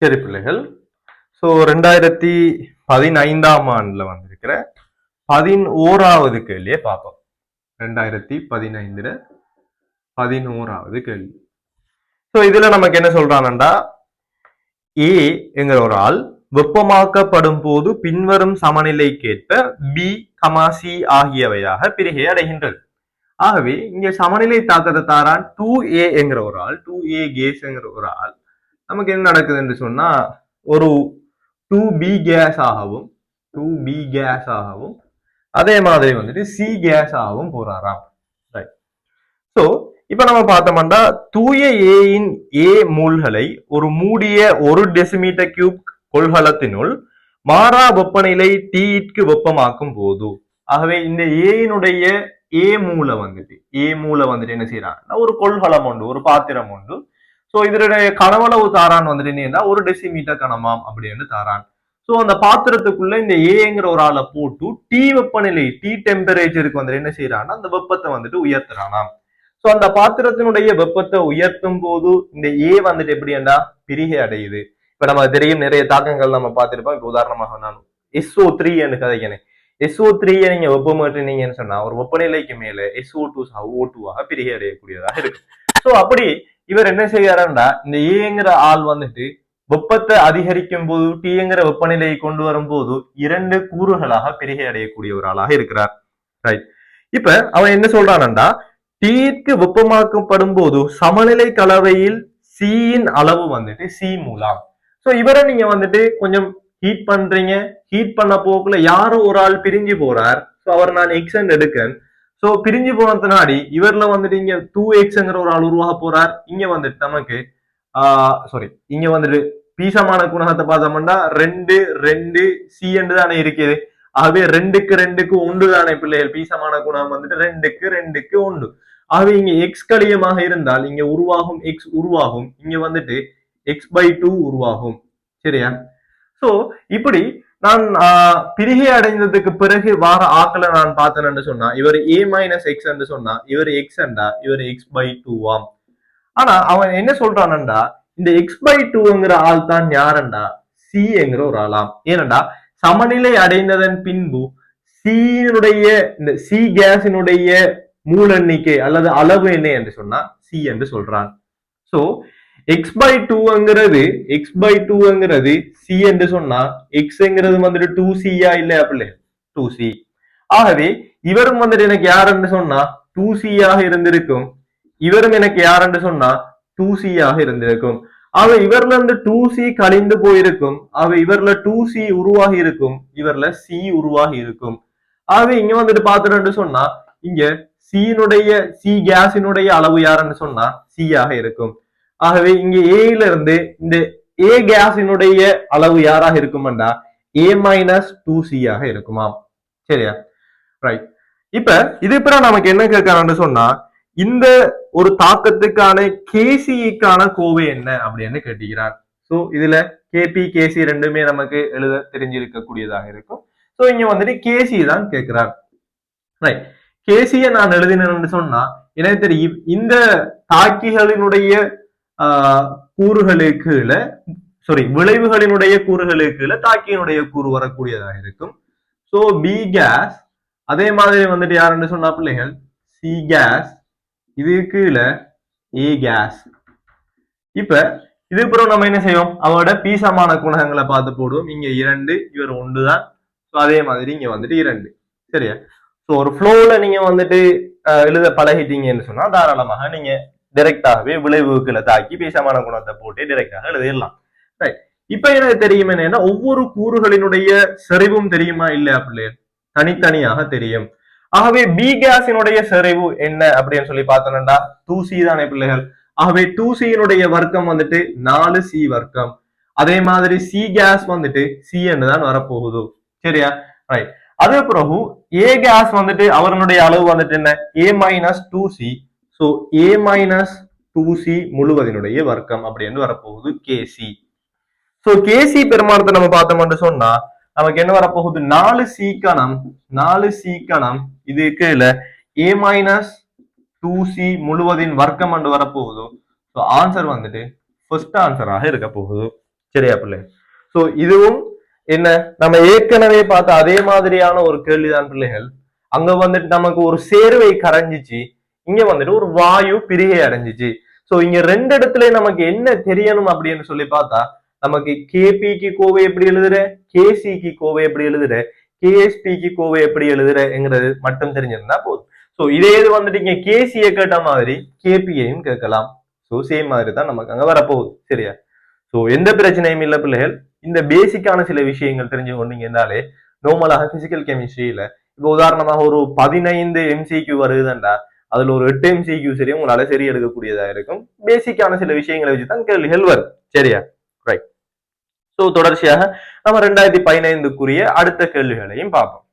சரி பிள்ளைகள். ஸோ 2015ஆம் ஆண்டுல வந்திருக்கிற 11வது கேள்வியை பார்ப்போம். 2015 11வது கேள்வி. ஸோ இதுல நமக்கு என்ன சொல்றான்டா, ஏ என்கிற ஒரு ஆள் வெப்பமாக்கப்படும் போது பின்வரும் சமநிலைக்கேற்ப பி, சி ஆகியவையாக பிரிகை அடைகின்றது. ஆகவே இங்க சமநிலை தாக்கத்தை தாரான் 2A என்கிற ஒரு ஆள், 2A கேஸ் என்கிற ஒரு ஆள் நமக்கு என்ன நடக்குது என்று சொன்னா ஒரு 2B கேஸ் ஆகவும் 2B கேஸ் ஆகவும் அதே மாதிரி வந்துட்டு C கேஸ் ஆகவும் போறாராம். ரைட். சோ இப்ப நம்ம பார்த்தோம்னா தூய ஏயின் ஏ மூல்களை ஒரு மூடிய 1 டெசிமீட்டர் கியூப் கொள்கலத்தினுள் மாறா வெப்பநிலை Tக்கு வெப்பமாக்கும் போது, ஆகவே இந்த ஏயினுடைய ஏ மூல வந்துட்டு என்ன செய்யறாங்க, ஒரு கொள்கலம் உண்டு, ஒரு பாத்திரம் உண்டு. சோ இதனுடைய கனவளவு தாரான் வந்துட்டு என்ன, 1 டெசிமீட்டர் கனமாம் அப்படின்னு தாரான். சோ அந்த பாத்திரத்துக்குள்ள இந்த ஏங்கிற ஒரு ஆளை போட்டு டி வெப்பநிலை, டி டெம்பரேச்சருக்கு வந்துட்டு என்ன செய்யறான்னா அந்த வெப்பத்தை வந்துட்டு உயர்த்துறானாம். சோ அந்த பாத்திரத்தினுடைய வெப்பத்தை உயர்த்தும் போது இந்த ஏ வந்துட்டு எப்படின்னா பிரிகை அடையுது. இப்ப நம்ம தெரியும் நிறைய தாக்கங்கள் நம்ம பார்த்திருப்போம். இப்ப உதாரணமாக நான் SO3 என்று கதைக்கிறேன். SO3 நீங்க வெப்பமேற்றினீங்கன்னு சொன்னா ஒரு வெப்பநிலைக்கு மேல SO2 O2 பிரிகை அடையக்கூடியதாக இருக்கு. சோ அப்படி இவர் என்ன செய்யறாருன்னா இந்த ஏங்கிற ஆள் வந்துட்டு வெப்பத்தை அதிகரிக்கும் போது டீங்கிற வெப்பநிலையை கொண்டு வரும் போது 2 கூறுகளாக பிரிகை அடையக்கூடிய ஒரு ஆளாக இருக்கிறார். ரைட். இப்ப அவன் என்ன சொல்றான்டா, டீக்கு வெப்பமாக்கப்படும் போது சமநிலை கலவையில் சியின் அளவு வந்துட்டு சி மூலம். சோ இவரை நீங்க வந்துட்டு கொஞ்சம் ஹீட் பண்றீங்க, ஹீட் பண்ண போக்குல யாரும் ஒரு ஆள் பிரிஞ்சு போறார். சோ அவர் நான் எக்ஸன் எடுக்கேன். சோ பிரிஞ்சு போனதுனாடி இவர்ல வந்துட்டு இங்க 2xங்கிற ஒரு ஆள் உருவாக போறார். இங்க வந்துட்டு நமக்கு இங்க வந்துட்டு பீசமான குணகத்தை பார்த்தோம்னா 2 2 சி என்று தானே இருக்குது. ஆகவே 2க்கு 2க்கு 1 தானே பிள்ளைகள். பீசமான குணகம் வந்துட்டு 2க்கு 2க்கு 1. ஆகவே இங்க எக்ஸ் கழியமாக இருந்தால் இங்க உருவாகும் எக்ஸ் உருவாகும், இங்க வந்துட்டு x/2 உருவாகும். சரியா? சோ இப்படி நான் பிரிகை அடைந்ததுக்கு பிறகு வார ஆக்களை நான் பார்த்தேன்னு சொன்னா இவர் a-x என்று சொன்னா இவர் எக்ஸ் என்றா இவர் x/2 ஆம். ஆனா அவன் என்ன சொல்றான்டா, இந்த x/2ங்கிற ஆள் தான் யாரண்டா சி என்கிற ஒரு ஆளாம். ஏனண்டா சமநிலை அடைந்ததன் பின்பு சீனுடைய இந்த சி கேஸினுடைய மூல எண்ணிக்கை அல்லது அளவு என்ன என்று சொன்னா சி என்று சொல்றான். சோ x/2ங்கிறது சி என்று சொன்னா எக்ஸ்ங்கிறது வந்துட்டு 2c-யா இல்லையா பிள்ளை? 2c. ஆகவே இவரும் வந்துட்டு எனக்கு யாருன்னு சொன்னா 2c-யாக இருந்திருக்கும். இவரும் எனக்கு யாருன்னு சொன்னா 2c-யாக இருந்திருக்கும். ஆக இவர்ல இருந்து 2c கழிந்து போயிருக்கும். ஆக இவர்ல 2c உருவாகி இருக்கும், இவர்ல சி உருவாகி இருக்கும். ஆகவே இங்க வந்துட்டு பாத்துட்டு சொன்னா இங்க சீனுடைய சி கேஸினுடைய அளவு யாருன்னு சொன்னா சி-யாக இருக்கும். ஆகவே இங்க ஏல இருந்து இந்த ஏ கேஸினுடைய அளவு யாராக இருக்கும்டா a-2c-யாக இருக்குமாம். சரியா? ரைட். இப்ப இது பிறகு நமக்கு என்ன கேட்கறான்னு சொன்னா இந்த ஒரு தாக்கத்துக்கான கேசிக்கான கோவை என்ன அப்படின்னு கேட்டுக்கிறார். சோ இதுல கேபி கேசி ரெண்டுமே நமக்கு எழுத தெரிஞ்சிருக்கக்கூடியதாக இருக்கும். சோ இங்க வந்துட்டு கேசி தான் கேட்கிறார். ரைட். கேசிய நான் எழுதினேன்னு சொன்னா எனக்கு தெரியும் இந்த தாக்கிகளினுடைய கூறுகளுக்கு விளைவுகளினுடைய கூறுகளுக்கு தாக்கியினுடைய கூறு வரக்கூடியதாக இருக்கும். சோ பி கேஸ், அதே மாதிரி வந்துட்டு யாருன்னு சொன்னா பிள்ளைகள் சி கேஸ், இது கீழே ஏ கேஸ். இப்ப இது பிறகு நம்ம என்ன செய்வோம், அவரோட பீசமான குணகங்களை பார்த்து போடுவோம். இங்க 2, இவர் 1 தான். அதே மாதிரி இங்க வந்துட்டு 2. சரியா? சோ ஒரு ஃப்ளோல நீங்க வந்துட்டு எழுத பழகிட்டீங்கன்னு சொன்னா தாராளமாக நீங்க டைரக்டாகவே விளைவுகளை தாக்கி பீசமான குணத்தை போட்டு டைரக்டாக எழுதிடலாம். ரைட். இப்ப எனக்கு தெரியும் என்னன்னா ஒவ்வொரு கூறுகளினுடைய செறிவும் தெரியுமா இல்லையா பிள்ளைகள்? தனித்தனியாக தெரியும். ஆகவே பி கேஸினுடைய செறிவு என்ன அப்படின்னு சொல்லி பார்த்தோம்னா 2c தானே பிள்ளைகள். ஆகவே 2c வர்க்கம் வந்துட்டு 4c வர்க்கம். அதே மாதிரி சி கேஸ் வந்துட்டு சி என்று தான் வரப்போகுது. சரியா? ரைட். அதே பிறகு ஏ கேஸ் வந்துட்டு அவருடைய அளவு வந்துட்டு என்ன a-2c. சோ a-2c முழுவதினுடைய வர்க்கம் அப்படின்னு வரப்போகுது கேசி. சோ கேசி பெருமானத்தை நம்ம பார்த்தோம்னு சொன்னா நமக்கு என்ன வரப்போகுது 4c கணம் இது கீழே a-2c முழுவதின் வர்க்கம் என்று வரப்போகுது. சோ ஆன்சர் வந்துட்டு ஃபர்ஸ்ட் ஆன்சராக இருக்க போகுது. சரியா பிள்ளை? சோ இதுவும் என்ன, நம்ம ஏற்கனவே பார்த்த அதே மாதிரியான ஒரு கேள்விதான் பிள்ளைகள். அங்க வந்துட்டு நமக்கு ஒரு சேர்வை கரைஞ்சிச்சு, இங்க வந்துட்டு ஒரு வாயு பிரிகை அடைஞ்சிச்சு. சோ இங்க ரெண்டு இடத்துல நமக்கு என்ன தெரியணும் அப்படின்னு சொல்லி பார்த்தா, நமக்கு கேபிக்கு கோவை எப்படி எழுதுற, கேசிக்கு கோவை எப்படி எழுதுற, கேஎஸ்பிக்கு கோவை எப்படி எழுதுறங்கிறது மட்டும் தெரிஞ்சிருந்தா போதும். சோ இதே இது வந்துட்டு இங்க கேசிய கேட்ட மாதிரி கேபியையும் கேட்கலாம். சோ சேம் மாதிரி தான் நமக்கு அங்க வரப்போகுது. சரியா? சோ எந்த பிரச்சனையும் இல்ல பிள்ளைகள். இந்த பேசிக்கான சில விஷயங்கள் தெரிஞ்சு கொண்டீங்கன்னாலே நார்மலாக பிசிக்கல் கெமிஸ்ட்ரியில இப்போ உதாரணமாக ஒரு 15 MCQ வருதுண்டா, அதுல ஒரு 8 MCQ சரி உங்களால சரி எடுக்கக்கூடியதா இருக்கும். பேசிக்கான சில விஷயங்களை வச்சுதான் கேள்விகள் வரும். சரியா? ரைட். சோ தொடர்ச்சியாக நம்ம 2015க்குரிய அடுத்த கேள்விகளையும் பார்ப்போம்.